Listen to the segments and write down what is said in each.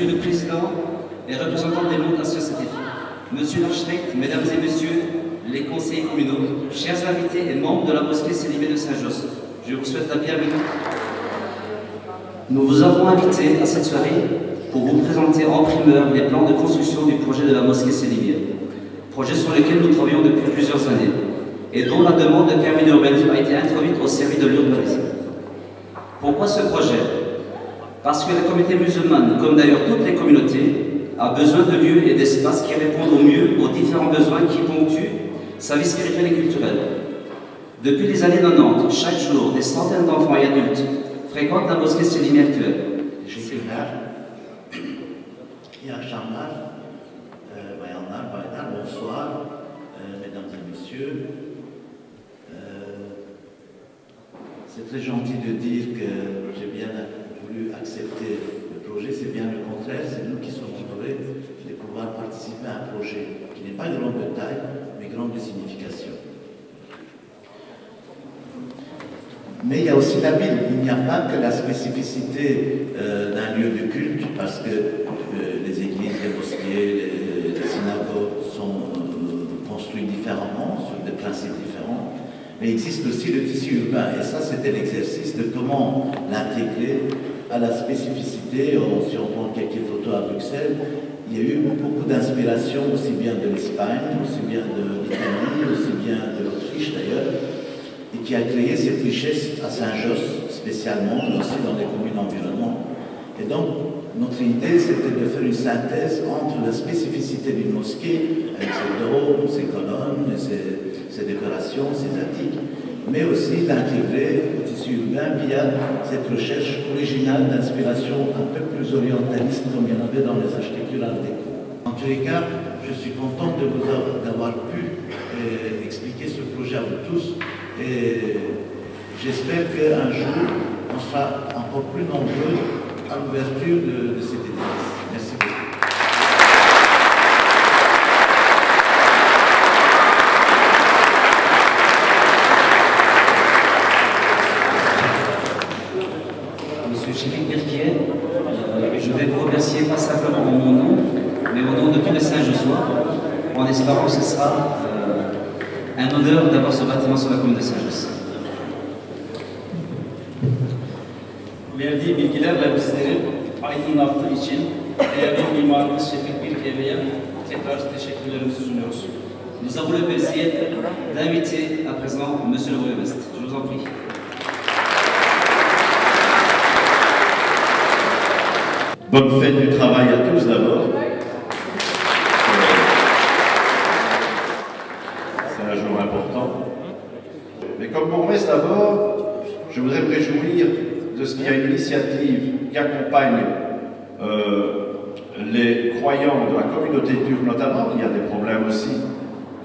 Monsieur le Président et représentant des mondes associatifs, Monsieur l'architecte, Mesdames et Messieurs les conseillers communaux, chers invités et membres de la mosquée Sélimé de Saint-Josse, je vous souhaite la bienvenue. Nous vous avons invité à cette soirée pour vous présenter en primeur les plans de construction du projet de la mosquée Sélimé, projet sur lequel nous travaillons depuis plusieurs années et dont la demande de permis d'urbanisme a été introduite au service de l'urbanisme. Pourquoi ce projet? Parce que la communauté musulmane, comme d'ailleurs toutes les communautés, a besoin de lieux et d'espaces qui répondent au mieux aux différents besoins qui ponctuent sa vie spirituelle et culturelle. Depuis les années 90, chaque jour, des centaines d'enfants et adultes fréquentent la mosquée Sélimé actuelle. İyi akşamlar, bayanlar, baylar, bonsoir, mesdames et messieurs. C'est très gentil de dire que j'ai bien voulu accepter le projet, c'est bien le contraire, c'est nous qui sommes honorés de pouvoir participer à un projet qui n'est pas grand de taille, mais grand de signification. Mais il y a aussi la ville, il n'y a pas que la spécificité d'un lieu de culte, parce que les églises, les mosquées, les synagogues sont construites différemment, sur des principes différents, mais il existe aussi le tissu urbain, et ça c'était l'exercice de comment l'intégrer à la spécificité. Si on prend quelques photos à Bruxelles, il y a eu beaucoup d'inspiration, aussi bien de l'Espagne, aussi bien de l'Italie, aussi bien de l'Autriche d'ailleurs, et qui a créé cette richesse à Saint-Josse spécialement, mais aussi dans les communes environnantes. Et donc, notre idée, c'était de faire une synthèse entre la spécificité d'une mosquée, avec ses dômes, ses colonnes, ses décorations, ses attiques, mais aussi d'intégrer le tissu urbain via cette recherche originale d'inspiration un peu plus orientaliste, comme il y en avait dans les architectures art déco. En tous les cas, je suis content d'avoir pu expliquer ce projet à vous tous, et j'espère qu'un jour, on sera encore plus nombreux à l'ouverture de cet édifice. Merci beaucoup. Monsieur Chérif Birquier, je vais vous remercier pas simplement en mon nom, mais au nom de tous les Saint-Jossois, en espérant que ce sera un honneur d'avoir ce bâtiment sur la commune de Saint-Josse. Verdiği bilgilerle bizleri aydınlattığı için değerli mimarımız Şefik Birkiye'ye tekrar teşekkürlerimizi sunuyoruz. Nous avons le plaisir d'inviter à présent Monsieur le Bourgmestre. Je vous en prie. Bonne fête du travail à tous d'abord. C'est un jour important. Mais comme bourgmestre d'abord, je voudrais me réjouir de ce qu'il y a une initiative qui accompagne les croyants de la communauté turque notamment. Il y a des problèmes aussi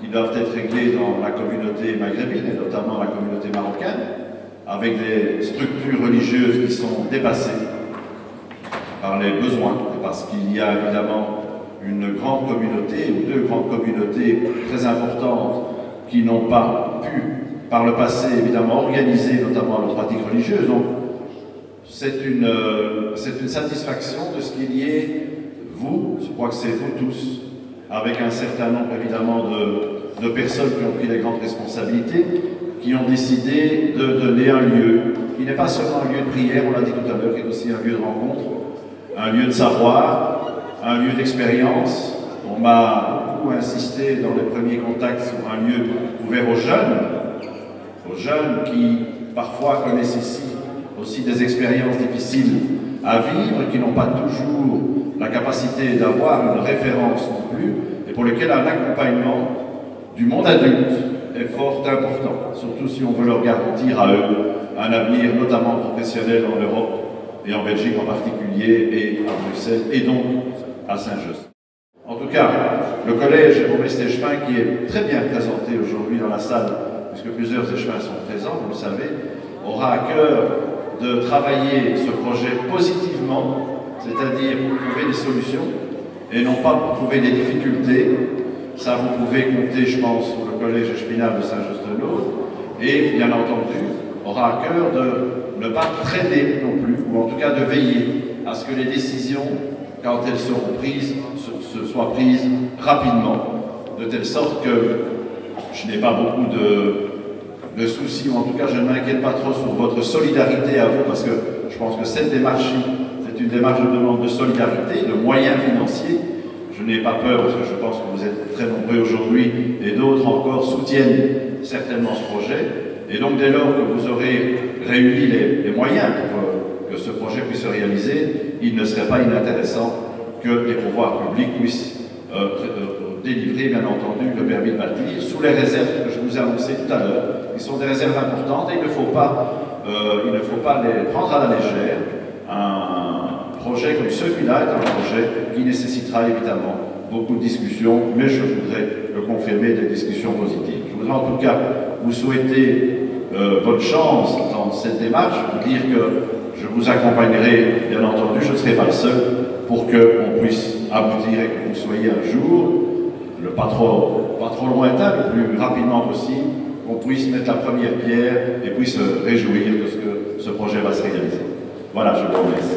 qui doivent être réglés dans la communauté maghrébine et notamment la communauté marocaine, avec des structures religieuses qui sont dépassées par les besoins, parce qu'il y a évidemment une grande communauté ou deux grandes communautés très importantes qui n'ont pas pu par le passé évidemment organiser notamment leur pratique religieuse. Donc c'est une satisfaction de ce qu'il y ait, vous, je crois que c'est vous tous, avec un certain nombre évidemment de personnes qui ont pris les grandes responsabilités, qui ont décidé de donner un lieu qui n'est pas seulement un lieu de prière, on l'a dit tout à l'heure, qui est aussi un lieu de rencontre, un lieu de savoir, un lieu d'expérience. On m'a beaucoup insisté dans les premiers contacts sur un lieu ouvert aux jeunes qui parfois connaissent ici aussi des expériences difficiles à vivre, qui n'ont pas toujours la capacité d'avoir une référence non plus, et pour lesquels un accompagnement du monde adulte est fort important, surtout si on veut leur garantir à eux un avenir notamment professionnel en Europe et en Belgique en particulier, et à Bruxelles, et donc à Saint-Josse. En tout cas, le collège Maurice Échevin, qui est très bien présenté aujourd'hui dans la salle, puisque plusieurs échevins sont présents, vous le savez, aura à cœur de travailler ce projet positivement, c'est-à-dire pour trouver des solutions, et non pas pour trouver des difficultés. Ça, vous pouvez compter, je pense, sur le collège échevinal de Saint-Just-de-L'Aude, et bien entendu, aura à cœur de ne pas traîner non plus, ou en tout cas de veiller à ce que les décisions quand elles seront prises, soient prises rapidement, de telle sorte que je n'ai pas beaucoup de soucis, ou en tout cas je ne m'inquiète pas trop sur votre solidarité à vous, parce que je pense que cette démarche, c'est une démarche de demande de solidarité, de moyens financiers. Je n'ai pas peur, parce que je pense que vous êtes très nombreux aujourd'hui, et d'autres encore soutiennent certainement ce projet. Et donc dès lors que vous aurez réuni les moyens pour que ce projet puisse se réaliser, il ne serait pas inintéressant que les pouvoirs publics puissent délivrer, bien entendu, le permis de bâtir, sous les réserves que je vous ai annoncées tout à l'heure, qui sont des réserves importantes, et il ne faut pas les prendre à la légère. Un projet comme celui-là est un projet qui nécessitera évidemment beaucoup de discussions, mais je voudrais le confirmer, des discussions positives. Je voudrais en tout cas vous souhaiter bonne chance dans cette démarche, vous dire que je vous accompagnerai, bien entendu, je ne serai pas le seul, pour qu'on puisse aboutir et que vous soyez un jour, pas trop lointain, le plus rapidement possible, qu'on puisse mettre la première pierre et puis se réjouir de ce que ce projet va se réaliser. Voilà, je vous remercie.